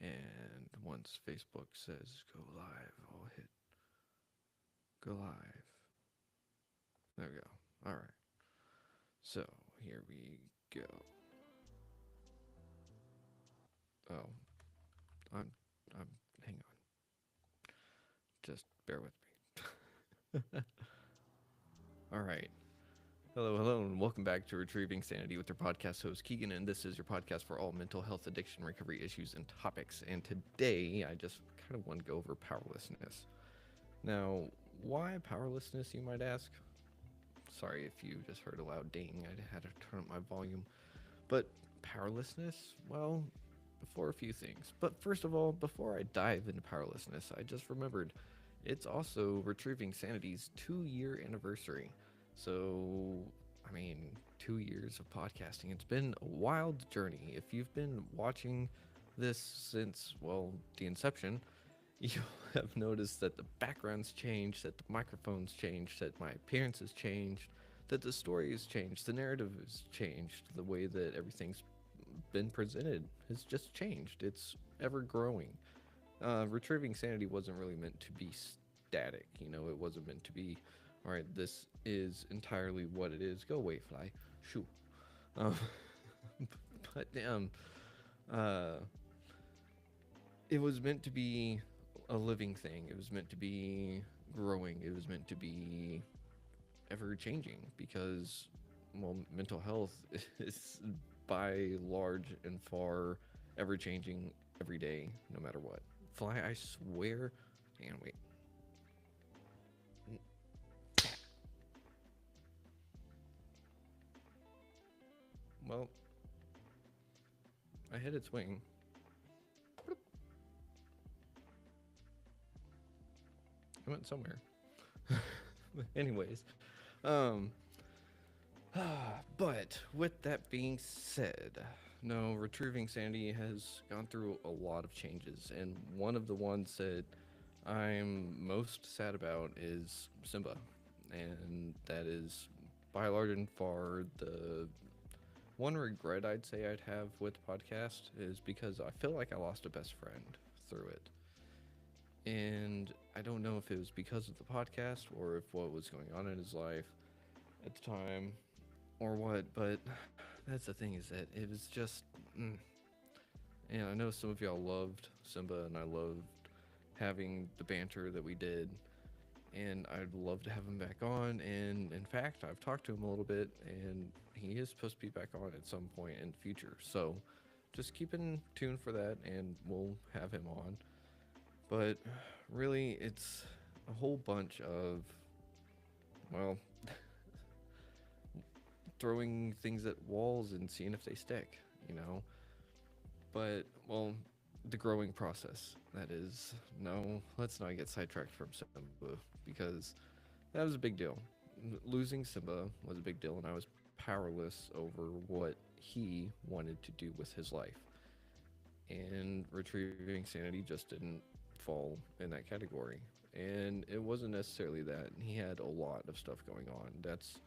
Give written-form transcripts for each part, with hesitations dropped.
And once Facebook says go live, I'll hit go live. There we go. All right. So here we go. Oh, I'm, I'm. Hang on. Just bear with me. All right. Hello, hello, and welcome back to Retrieving Sanity with your podcast host Keegan, and this is your podcast for all mental health, addiction, recovery issues, and topics. And today, I just kind of want to go over powerlessness. Now, why powerlessness, you might ask? Sorry if you just heard a loud ding. I had to turn up my volume. But powerlessness, well, for a few things. But first of all, before I dive into powerlessness, I just remembered it's also Retrieving Sanity's 2 year anniversary. So, I mean, 2 years of podcasting. It's been a wild journey. If you've been watching this since, well, the inception, you'll have noticed that the background's changed, that the microphone's changed, that my appearance has changed, that the story has changed, the narrative has changed, the way that everything's been presented has just changed. It's ever growing. Retrieving sanity wasn't really meant to be static. It wasn't meant to be, all right, this is entirely what it is. Go away, fly. Shoo. Um, but uh, it was meant to be a living thing. It was meant to be growing. It was meant to be ever changing because, well, mental health is by large and far ever changing every day, no matter what. Fly, I swear. Hang on, wait. Well, I hit its wing. I went somewhere. Anyways, um, but with that being said, no, Retrieving Sandy has gone through a lot of changes, and one of the ones that I'm most sad about is Simba, and that is by large and far the one regret I'd say I'd have with the podcast is because I feel like I lost a best friend through it. And I don't know if it was because of the podcast or if what was going on in his life at the time or what, but that's the thing is that it was just. And I know some of y'all loved Simba, and I loved having the banter that we did, and I'd love to have him back on. And in fact, I've talked to him a little bit, and he is supposed to be back on at some point in the future. So just keep in tune for that, and we'll have him on. But really, it's a whole bunch of, well, throwing things at walls and seeing if they stick, you know? But, well, the growing process, that is. No, let's not get sidetracked from Simba because that was a big deal. Losing Simba was a big deal, and I was powerless over what he wanted to do with his life. And retrieving sanity just didn't fall in that category. And it wasn't necessarily that. He had a lot of stuff going on. That's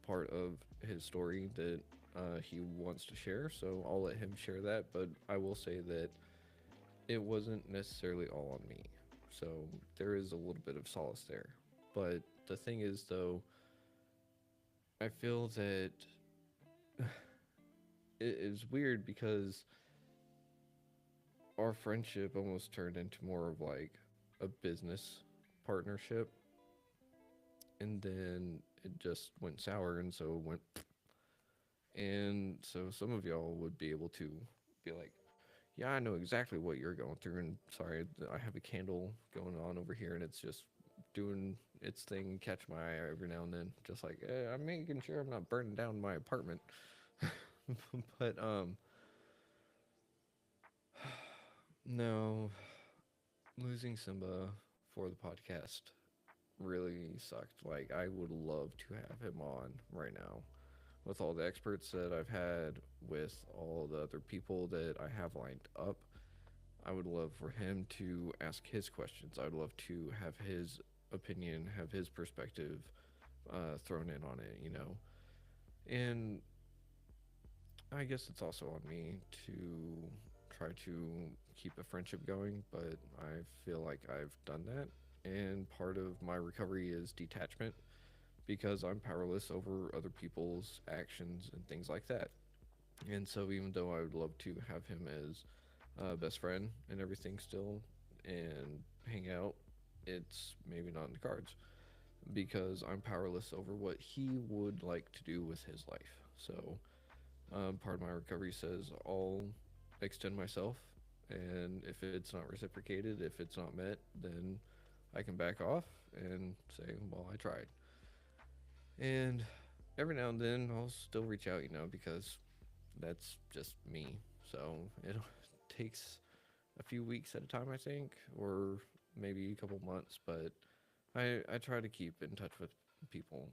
part of his story that he wants to share, so I'll let him share that. But I will say that it wasn't necessarily all on me. So there is a little bit of solace there. But the thing is, though, I feel that it is weird because our friendship almost turned into more of like a business partnership, and then it just went sour, and so it went. And so some of y'all would be able to be like, yeah, I know exactly what you're going through, and sorry, I have a candle going on over here, and it's just doing its thing, catch my eye every now and then, just like I'm making sure I'm not burning down my apartment. But no, losing Simba for the podcast really sucked. Like, I would love to have him on right now with all the experts that I've had, with all the other people that I have lined up. I would love for him to ask his questions. I'd love to have his opinion, have his perspective thrown in on it, you know? And I guess it's also on me to try to keep a friendship going, but I feel like I've done that. And part of my recovery is detachment because I'm powerless over other people's actions and things like that. And so, even though I would love to have him as best friend and everything still and hang out, it's maybe not in the cards because I'm powerless over what he would like to do with his life. So, part of my recovery says I'll extend myself, and if it's not reciprocated, if it's not met, then I can back off and say, well, I tried. And every now and then I'll still reach out, because that's just me. So it takes a few weeks at a time, I think, or maybe a couple months, but I try to keep in touch with people.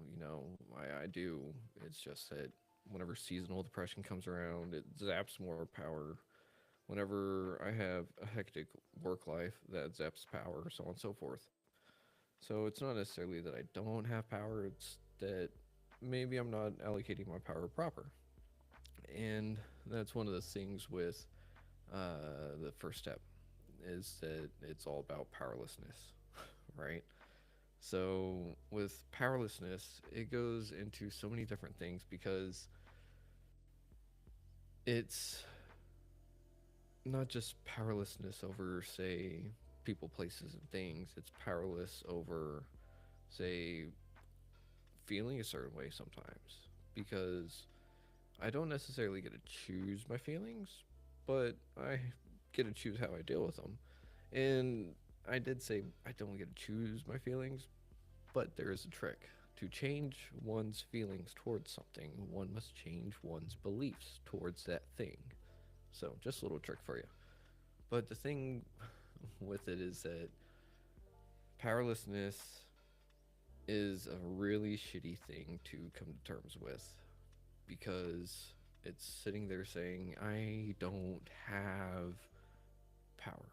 I do. It's just that whenever seasonal depression comes around, it zaps more power. Whenever I have a hectic work life, that zaps power, so on and so forth. So it's not necessarily that I don't have power, it's that maybe I'm not allocating my power proper. And that's one of the things with the first step is that it's all about powerlessness, right? So with powerlessness, it goes into so many different things because it's not just powerlessness over, say, people, places, and things. It's powerless over, say, feeling a certain way sometimes because I don't necessarily get to choose my feelings, but I get to choose how I deal with them. And I did say I don't get to choose my feelings, but there is a trick. To change one's feelings towards something, one must change one's beliefs towards that thing. So, just a little trick for you. But the thing with it is that powerlessness is a really shitty thing to come to terms with because it's sitting there saying, I don't have power.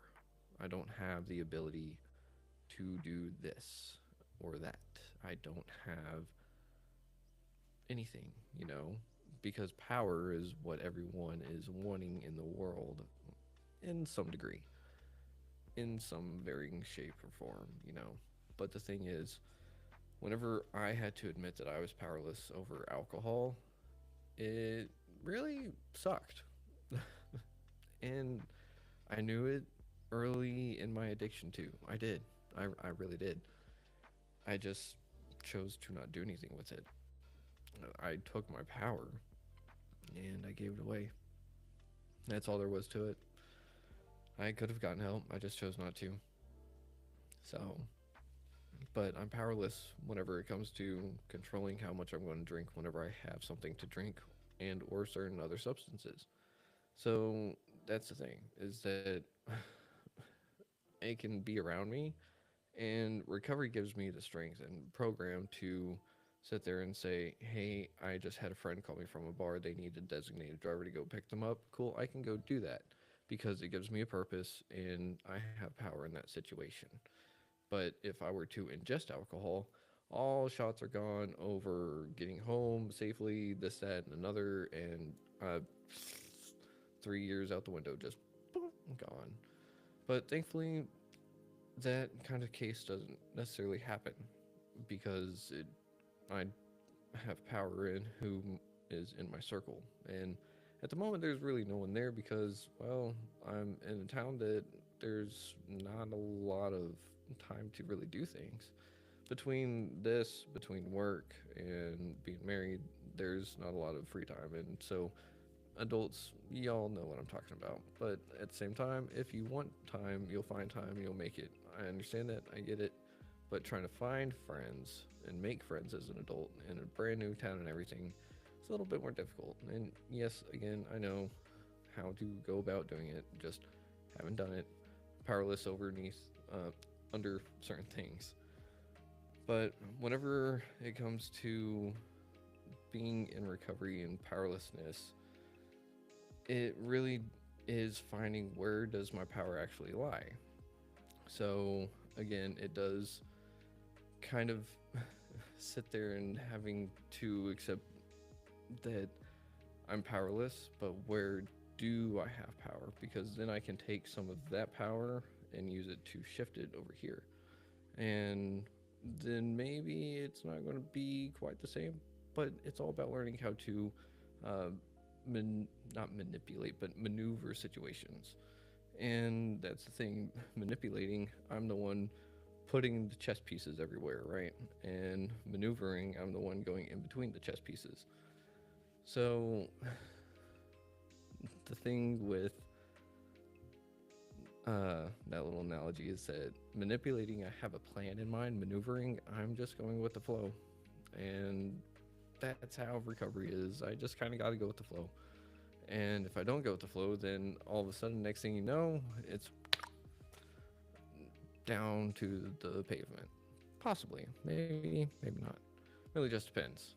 I don't have the ability to do this or that. I don't have anything, because power is what everyone is wanting in the world in some degree, in some varying shape or form. But the thing is, whenever I had to admit that I was powerless over alcohol, it really sucked. And I knew it early in my addiction too. I did. I really did. I just chose to not do anything with it. I took my power and I gave it away. That's all there was to it. I could have gotten help. I just chose not to. So, but I'm powerless whenever it comes to controlling how much I'm going to drink whenever I have something to drink and or certain other substances. So, that's the thing is that it can be around me and recovery gives me the strength and program to sit there and say, hey, I just had a friend call me from a bar. They need a designated driver to go pick them up. Cool, I can go do that because it gives me a purpose and I have power in that situation. But if I were to ingest alcohol, all shots are gone over getting home safely, this, that, and another, and 3 years out the window, just boom, gone. But thankfully, that kind of case doesn't necessarily happen because I have power in who is in my circle. And at the moment, there's really no one there because, well, I'm in a town that there's not a lot of time to really do things. Between work and being married, there's not a lot of free time. And so, adults, y'all know what I'm talking about. But at the same time, if you want time, you'll find time, you'll make it. I understand that, I get it. But trying to find friends and make friends as an adult in a brand new town and everything, it's a little bit more difficult. And yes, again, I know how to go about doing it, just haven't done it. Powerless under certain things. But whenever it comes to being in recovery and powerlessness, it really is finding where does my power actually lie. So again, it does kind of sit there and having to accept that I'm powerless, but where do I have power? Because then I can take some of that power and use it to shift it over here. And then maybe it's not going to be quite the same, but it's all about learning how to uh, not manipulate, but maneuver situations. And that's the thing, manipulating, I'm the one putting the chess pieces everywhere, right? And maneuvering, I'm the one going in between the chess pieces. So the thing with that little analogy is that manipulating, I have a plan in mind. Maneuvering, I'm just going with the flow. And that's how recovery is. I just kind of got to go with the flow. And if I don't go with the flow, then all of a sudden, next thing you know, it's down to the pavement. Possibly. Maybe, maybe not. Really just depends.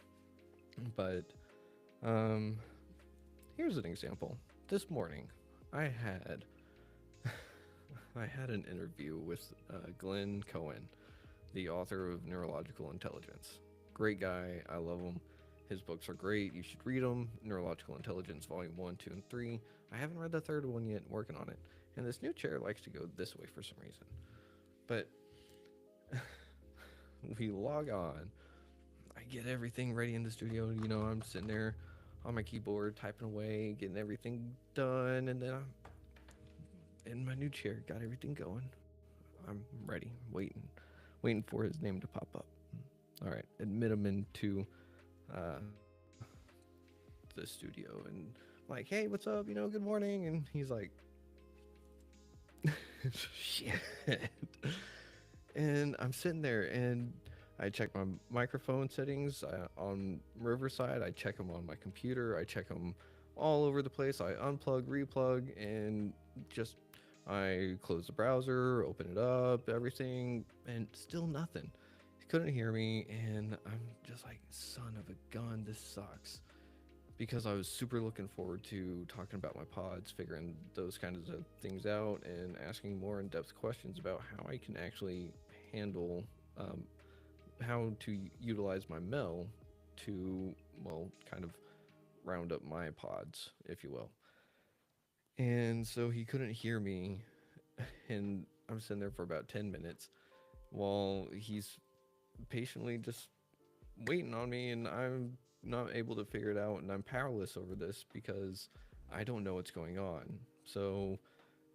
But um, here's an example. This morning, I had I had an interview with Glenn Cohen, the author of Neurological Intelligence. Great guy. I love him. His books are great. You should read them. Neurological Intelligence, Volume 1, 2, and 3. I haven't read the third one yet, working on it. And this new chair likes to go this way for some reason. But we log on. I get everything ready in the studio. You know, I'm sitting there on my keyboard, typing away, getting everything done. And then I'm in my new chair, got everything going. I'm ready, waiting for his name to pop up. All right, admit him into uh, the studio and like, hey, what's up? You know, good morning. And he's like, shit. And I'm sitting there and I check my microphone settings on Riverside. I check them on my computer. I check them all over the place. I unplug, replug, and just I close the browser, open it up, everything, and still nothing. He couldn't hear me, and I'm just like, son of a gun, this sucks. Because I was super looking forward to talking about my pods, figuring those kinds of things out, and asking more in-depth questions about how I can actually handle how to utilize my Mel to, well, kind of round up my pods, if you will. And so he couldn't hear me, and I'm sitting there for about 10 minutes while he's patiently just waiting on me, and I'm not able to figure it out, and I'm powerless over this because I don't know what's going on. So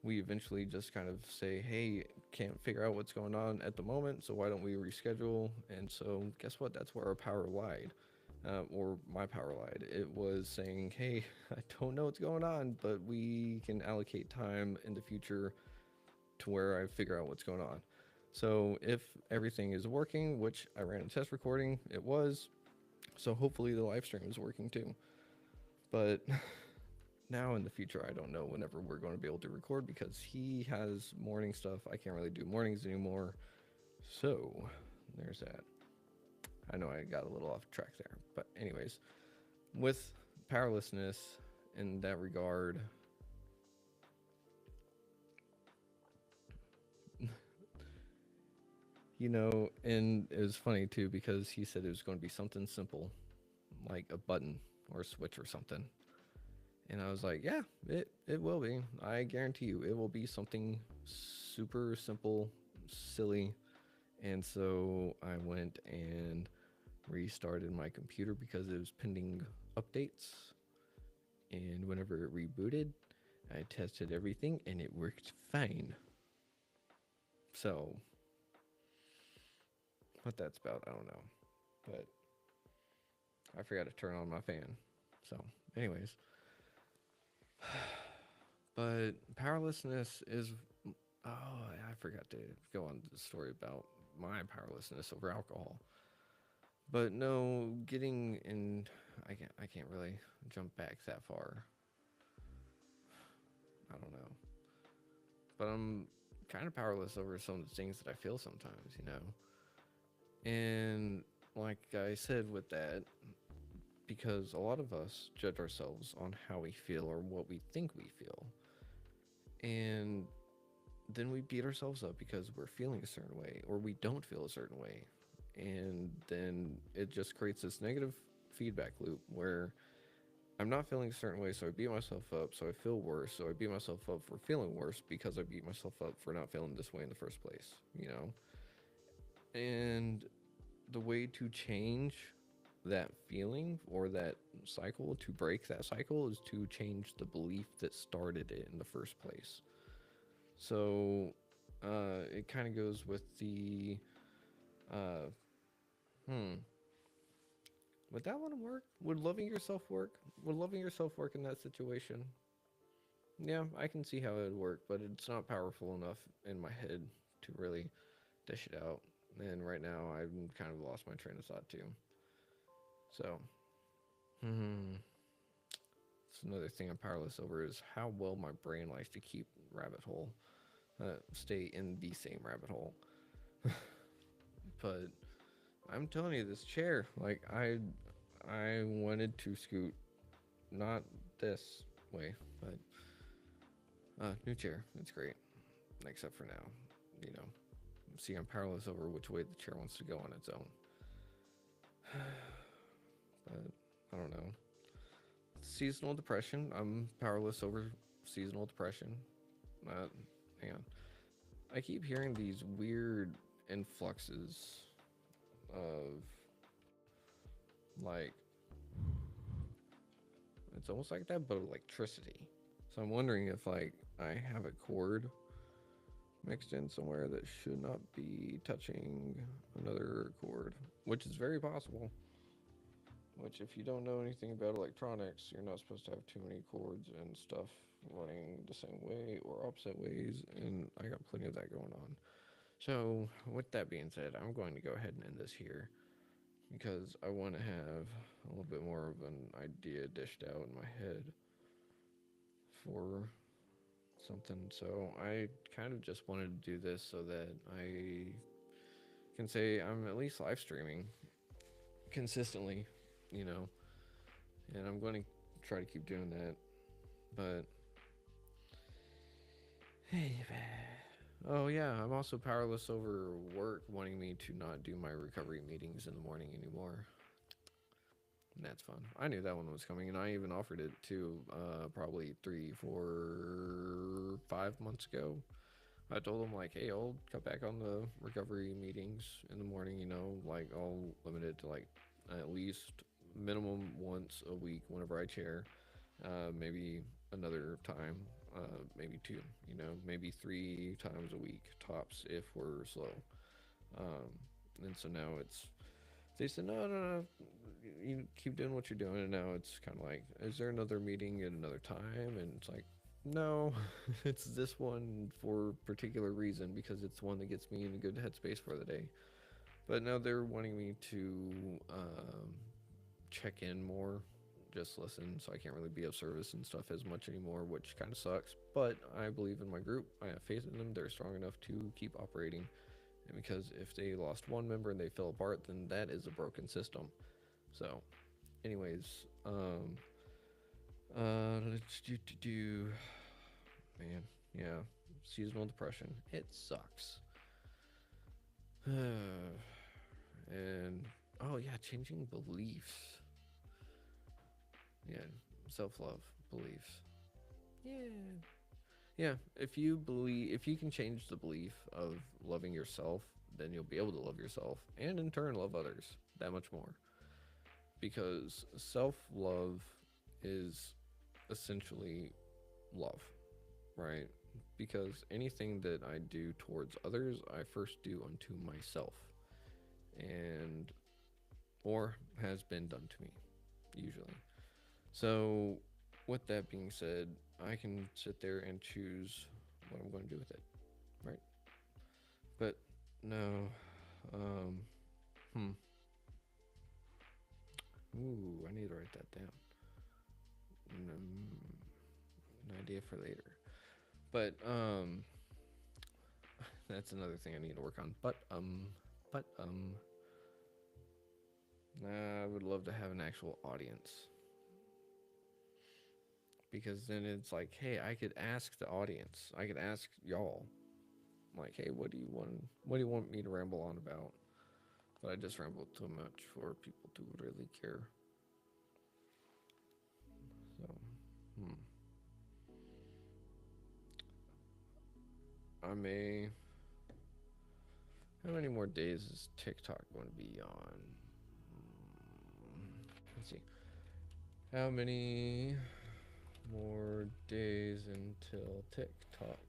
we eventually just kind of say, hey, can't figure out what's going on at the moment, so why don't we reschedule? And so guess what? That's where our power lied. Or my power lied. It was saying, hey, I don't know what's going on, but we can allocate time in the future to where I figure out what's going on. So if everything is working, which I ran a test recording, it was. So hopefully the live stream is working too. But now in the future, I don't know whenever we're going to be able to record because he has morning stuff. I can't really do mornings anymore. So there's that. I know I got a little off track there. But anyways, with powerlessness in that regard, you know, and it was funny too because he said it was going to be something simple, like a button or a switch or something. And I was like, yeah, it will be. I guarantee you, it will be something super simple, silly. And so I went and restarted my computer because it was pending updates. And whenever it rebooted, I tested everything and it worked fine. So, what that's about, I don't know. But I forgot to turn on my fan. So, anyways. But powerlessness is. Oh, I forgot to go on the story about my powerlessness over alcohol. But no, getting in. I can't really jump back that far. I don't know. But I'm kind of powerless over some of the things that I feel sometimes, you know? And like I said with that, because a lot of us judge ourselves on how we feel or what we think we feel. And then we beat ourselves up because we're feeling a certain way or we don't feel a certain way. And then it just creates this negative feedback loop where I'm not feeling a certain way, so I beat myself up, so I feel worse, so I beat myself up for feeling worse because I beat myself up for not feeling this way in the first place, you know? And the way to change that feeling or that cycle, to break that cycle, is to change the belief that started it in the first place. So it kind of goes with the uh, hmm. Would that one work? Would loving yourself work? Would loving yourself work in that situation? Yeah, I can see how it would work, but it's not powerful enough in my head to really dish it out. And right now, I've kind of lost my train of thought too. So, hmm. It's another thing I'm powerless over is how well my brain likes to keep rabbit hole, stay in the same rabbit hole. But I'm telling you, this chair, like I wanted to scoot, not this way, but new chair. It's great, except for now, you know. See, I'm powerless over which way the chair wants to go on its own. But I don't know. Seasonal depression. I'm powerless over seasonal depression. Uh, Hang on. I keep hearing these weird influxes of like it's almost like that, but electricity. So I'm wondering if like I have a cord mixed in somewhere that should not be touching another cord, which is very possible. Which, if you don't know anything about electronics, you're not supposed to have too many cords and stuff running the same way or opposite ways, and I got plenty of that going on. So, with that being said, I'm going to go ahead and end this here because I want to have a little bit more of an idea dished out in my head for something. So, I kind of just wanted to do this so that I can say I'm at least live streaming consistently, you know, and I'm going to try to keep doing that. But hey, oh yeah, I'm also powerless over work wanting me to not do my recovery meetings in the morning anymore. And that's fun. I knew that one was coming, and I even offered it to probably 3, 4, 5 months ago. I told them like, hey, I'll cut back on the recovery meetings in the morning. You know, like I'll limit it to like at least minimum once a week whenever I chair. Maybe another time, maybe two. You know, maybe 3 times a week tops if we're slow. Um, and so now it's they said no, you keep doing what you're doing, and now it's kind of like, is there another meeting at another time? And it's like, no, it's this one for a particular reason because it's one that gets me in a good headspace for the day. But now they're wanting me to check in more, just listen, so I can't really be of service and stuff as much anymore, which kind of sucks. But I believe in my group. I have faith in them. They're strong enough to keep operating. And because if they lost one member and they fell apart, then that is a broken system. So, anyways, let's do, man, yeah, seasonal depression. It sucks. And oh yeah, changing beliefs. Yeah, self-love beliefs. Yeah. Yeah, if you can change the belief of loving yourself, then you'll be able to love yourself and in turn love others that much more. Because self-love is essentially love, right? Because anything that I do towards others, I first do unto myself, and or has been done to me, usually. So, with that being said, I can sit there and choose what I'm going to do with it, right? But no, um, hmm. Ooh, I need to write that down. An idea for later. But that's another thing I need to work on. But I would love to have an actual audience because then it's like, hey, I could ask the audience. I could ask y'all, like, hey, what do you want? What do you want me to ramble on about? But I just rambled too much for people to really care. Hmm. I may. How many more days is TikTok going to be on? Let's see. How many more days until TikTok?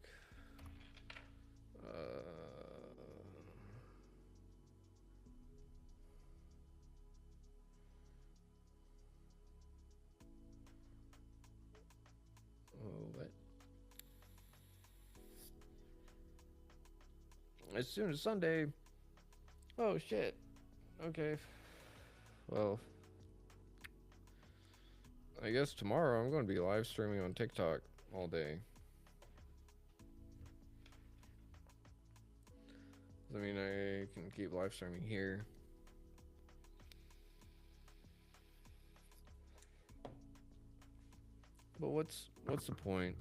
Oh, what? As soon as Sunday. Oh shit. Okay. Well, I guess tomorrow I'm going to be live streaming on TikTok all day. I mean, I can keep live streaming here. But what's the point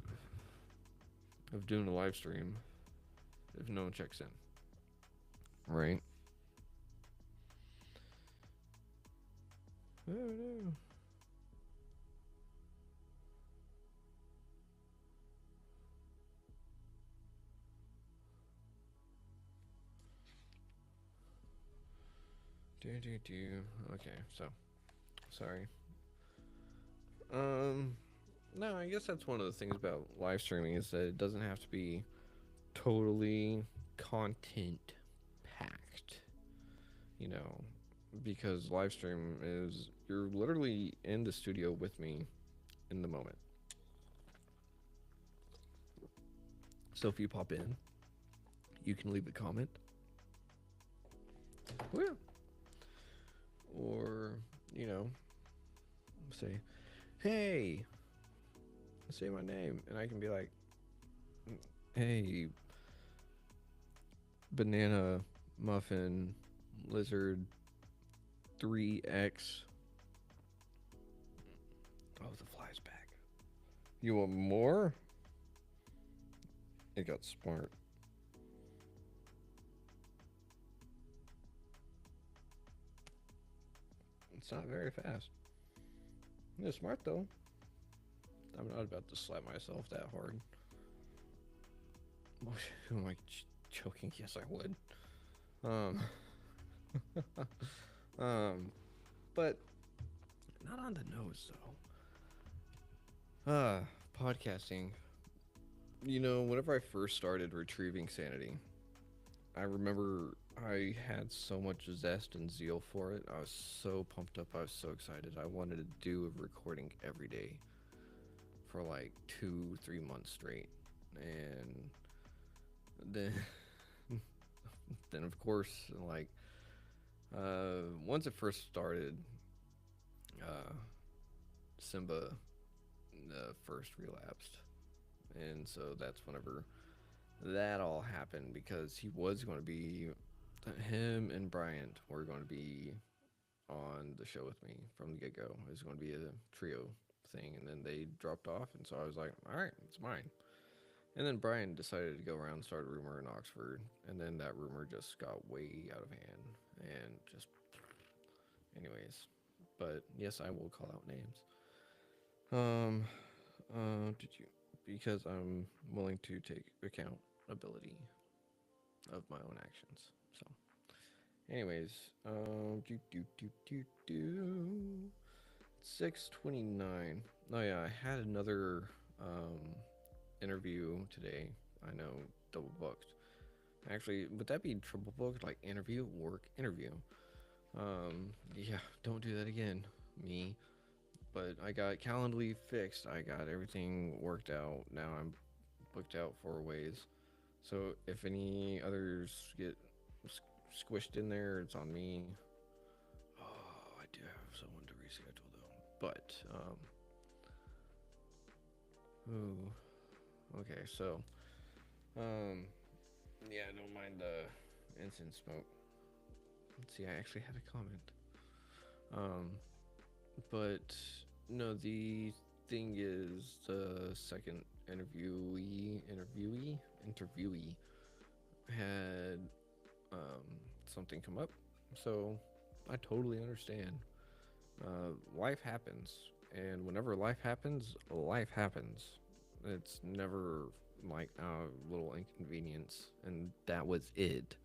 of doing a live stream if no one checks in? Right? Oh no. Do. Okay, so sorry. Um, no, I guess that's one of the things about live streaming is that it doesn't have to be totally content packed, you know, because live stream is you're literally in the studio with me in the moment. So if you pop in, you can leave a comment. Oh, yeah. Or, you know, say, hey, say my name. And I can be like, hey, banana muffin lizard 3X. Oh, the fly's back. You want more? It got smart. It's not very fast. It's smart though. I'm not about to slap myself that hard. Am I joking? Yes, I would. Um, but not on the nose though. Podcasting. You know, whenever I first started retrieving sanity, I remember I had so much zest and zeal for it. I was so pumped up. I was so excited. I wanted to do a recording every day for like 2, 3 months straight. And then, then of course, like, once it first started, uh, Simba first relapsed. And so that's whenever that all happened because he was going to be him and Bryant were going to be on the show with me from the get go. It was going to be a trio thing, and then they dropped off, and so I was like, all right, it's mine. And then Brian decided to go around and start a rumor in Oxford, and then that rumor just got way out of hand, and just, anyways. But yes, I will call out names. Um, did you? Because I'm willing to take accountability of my own actions. So, anyways, do 6:29. Oh yeah, I had another interview today. I know, double booked. Actually, would that be triple booked? Like interview, work, interview. Yeah, don't do that again, me. But I got Calendly fixed. I got everything worked out. Now I'm booked out 4 ways. So if any others get squished in there, it's on me. Oh, I do have someone to reschedule though. But ooh, okay. So yeah, I don't mind the incense smoke. Let's see, I actually had a comment. Um, but no, the thing is, the second interviewee had something come up, so I totally understand. Life happens, And whenever life happens, life happens. It's never like a little inconvenience, and that was it.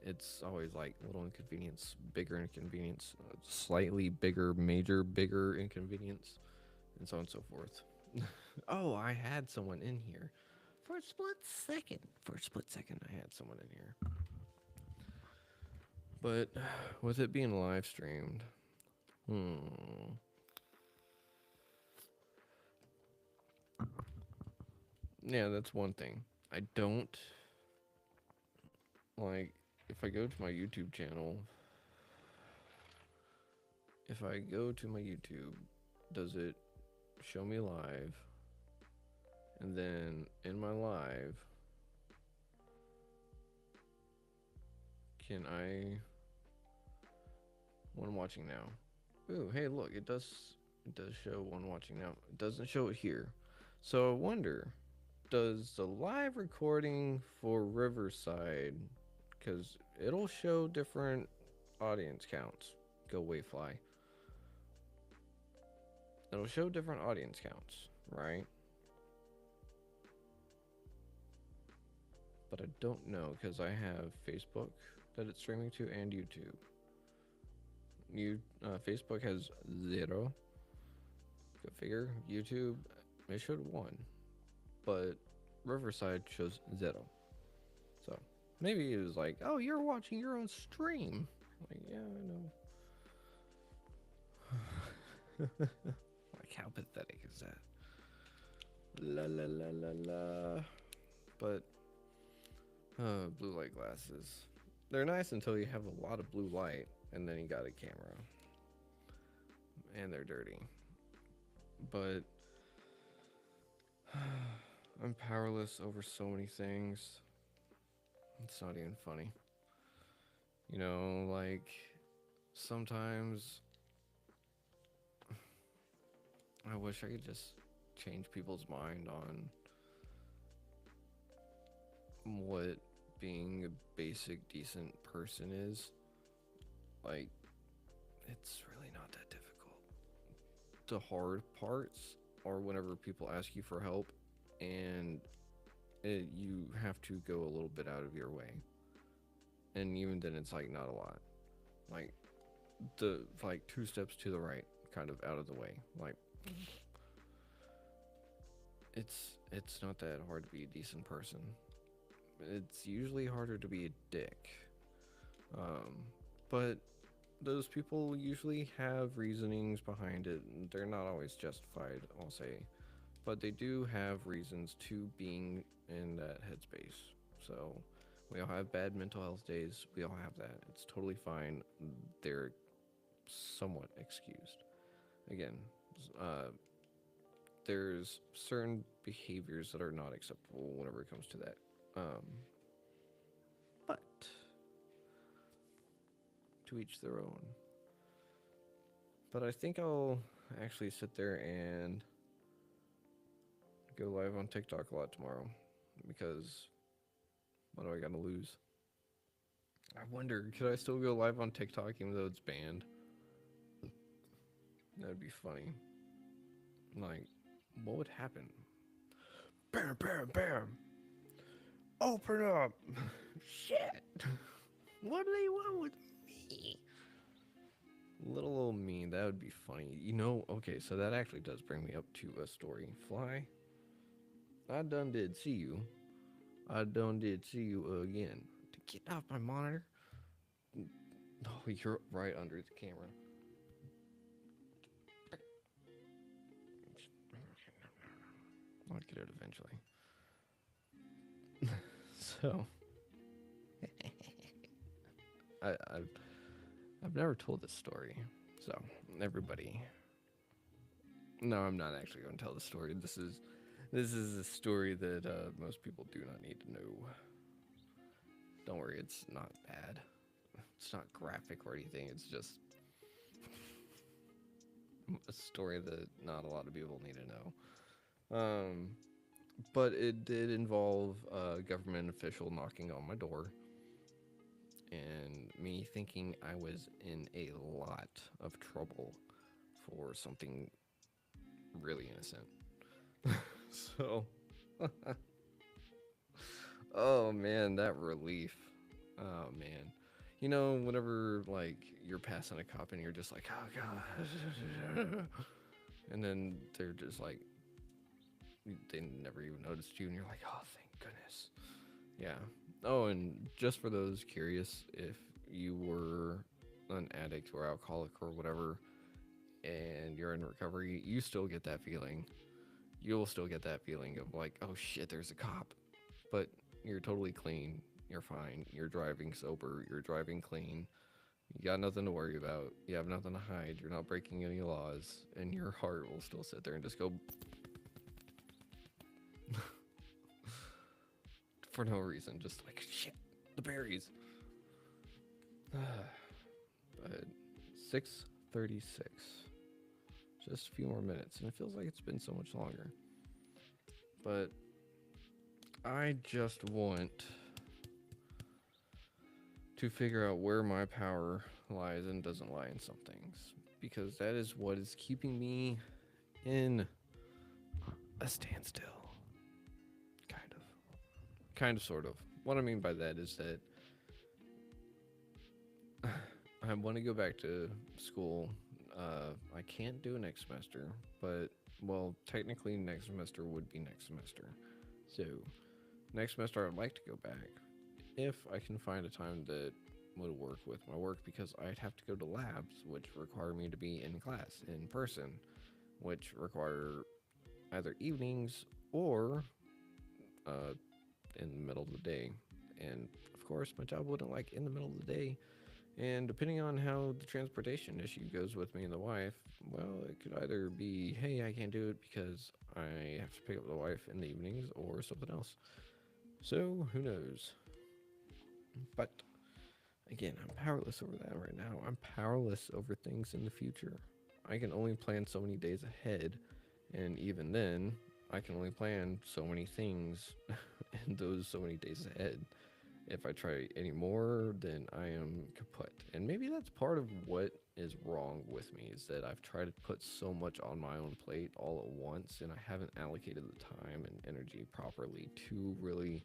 It's always like little inconvenience, bigger inconvenience, slightly bigger, major, bigger inconvenience, and so on and so forth. Oh, I had someone in here. For a split second. For a split second, I had someone in here. But with it being live streamed, hmm. Yeah, that's one thing. I don't like if I go to my YouTube channel, if I go to my YouTube, does it show me live? And then in my live, can I one watching now? Ooh, hey, look, it does show one watching now. It doesn't show it here. So I wonder, does the live recording for Riverside, because it'll show different audience counts. Go Wayfly. It'll show different audience counts, right? But I don't know because I have Facebook that it's streaming to and YouTube. Facebook has 0. Go figure. YouTube, it showed 1, but Riverside shows 0. So maybe it was like, oh, you're watching your own stream. Like, yeah, I know. Like, how pathetic is that? La la la la la. But blue light glasses. They're nice until you have a lot of blue light, and then you got a camera, and they're dirty. But I'm powerless over so many things. It's not even funny. You know, like sometimes I wish I could just change people's mind on what being a basic, decent person is. Like, it's really not that difficult. The hard parts are whenever people ask you for help and you have to go a little bit out of your way. And even then, it's like not a lot. Like, the like 2 steps to the right, kind of out of the way. Like, it's not that hard to be a decent person. It's usually harder to be a dick. Um, but those people usually have reasonings behind it. They're not always justified, I'll say, but they do have reasons to being in that headspace. So we all have bad mental health days. We all have that. It's totally fine. They're somewhat excused. Again, uh, there's certain behaviors that are not acceptable whenever it comes to that. Um, but to each their own. But I think I'll actually sit there and go live on TikTok a lot tomorrow because what do I gotta lose? I wonder, could I still go live on TikTok even though it's banned? That'd be funny. Like, what would happen? Bam, bam, bam. Open up. Shit. What do they want with me? Little old me, that would be funny. You know, okay, so that actually does bring me up to a story. Fly, I done did see you. I done did see you again. To get off my monitor. Oh, you're right under the camera. I'll get it eventually. So, I've never told this story. So, everybody. No, I'm not actually going to tell the story. This is a story that most people do not need to know. Don't worry, it's not bad. It's not graphic or anything. It's just a story that not a lot of people need to know. But it did involve a government official knocking on my door and me thinking I was in a lot of trouble for something really innocent. So, oh man, that relief. Oh man. You know, whenever like you're passing a cop and you're just like, oh god, and then they're just like, they never even noticed you, and you're like, oh, thank goodness. Yeah. Oh, and just for those curious, if you were an addict or alcoholic or whatever, and you're in recovery, you still get that feeling. You'll still get that feeling of like, oh shit, there's a cop, but you're totally clean. You're fine. You're driving sober. You're driving clean. You got nothing to worry about. You have nothing to hide. You're not breaking any laws, and your heart will still sit there and just go for no reason. Just like shit, the berries. But 6:36. Just a few more minutes, and it feels like it's been so much longer. But I just want to figure out where my power lies and doesn't lie in some things, because that is what is keeping me in a standstill. Kind of, sort of. What I mean by that is that I want to go back to school. I can't do it next semester, but well, technically next semester would be next semester. So next semester I'd like to go back if I can find a time that would work with my work, because I'd have to go to labs, which require me to be in class in person, which require either evenings or in the middle of the day. And of course, my job wouldn't like in the middle of the day. And depending on how the transportation issue goes with me and the wife, well, it could either be, hey, I can't do it because I have to pick up the wife in the evenings, or something else. So, who knows? But again, I'm powerless over that right now. I'm powerless over things in the future. I can only plan so many days ahead, and even then, I can only plan so many things in those so many days ahead. If I try any more, then I am kaput. And maybe that's part of what is wrong with me, is that I've tried to put so much on my own plate all at once, and I haven't allocated the time and energy properly to really,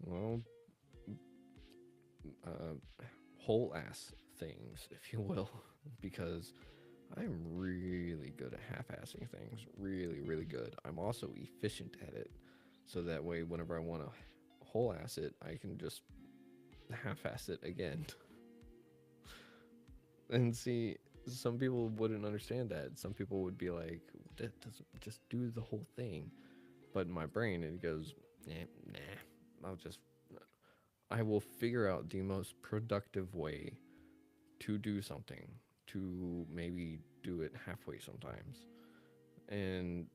well, whole ass things, if you will, because I'm really good at half-assing things, really, really good. I'm also efficient at it, so that way whenever I want to whole ass it, I can just half-ass it again. And see, some people wouldn't understand that. Some people would be like, that doesn't, just do the whole thing. But in my brain, it goes, nah, I will figure out the most productive way to do something, to maybe do it halfway sometimes. And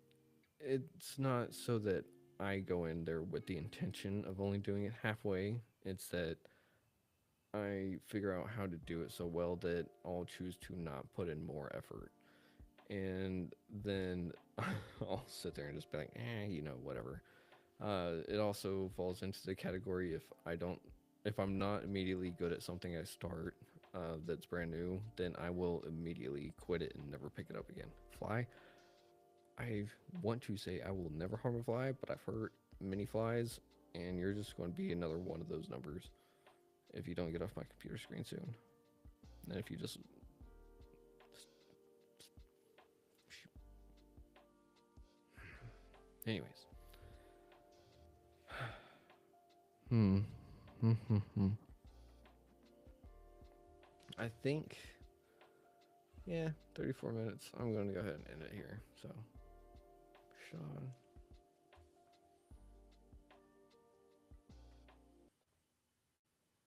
it's not so that I go in there with the intention of only doing it halfway. It's that I figure out how to do it so well that I'll choose to not put in more effort. And then I'll sit there and just be like, whatever. It also falls into the category, if I'm not immediately good at something I start that's brand new, then I will immediately quit it and never pick it up again. Fly, I want to say I will never harm a fly, but I've hurt many flies, and you're just going to be another one of those numbers if you don't get off my computer screen soon. And if you just anyways. I think, yeah, 34 minutes. I'm going to go ahead and end it here. So, Sean.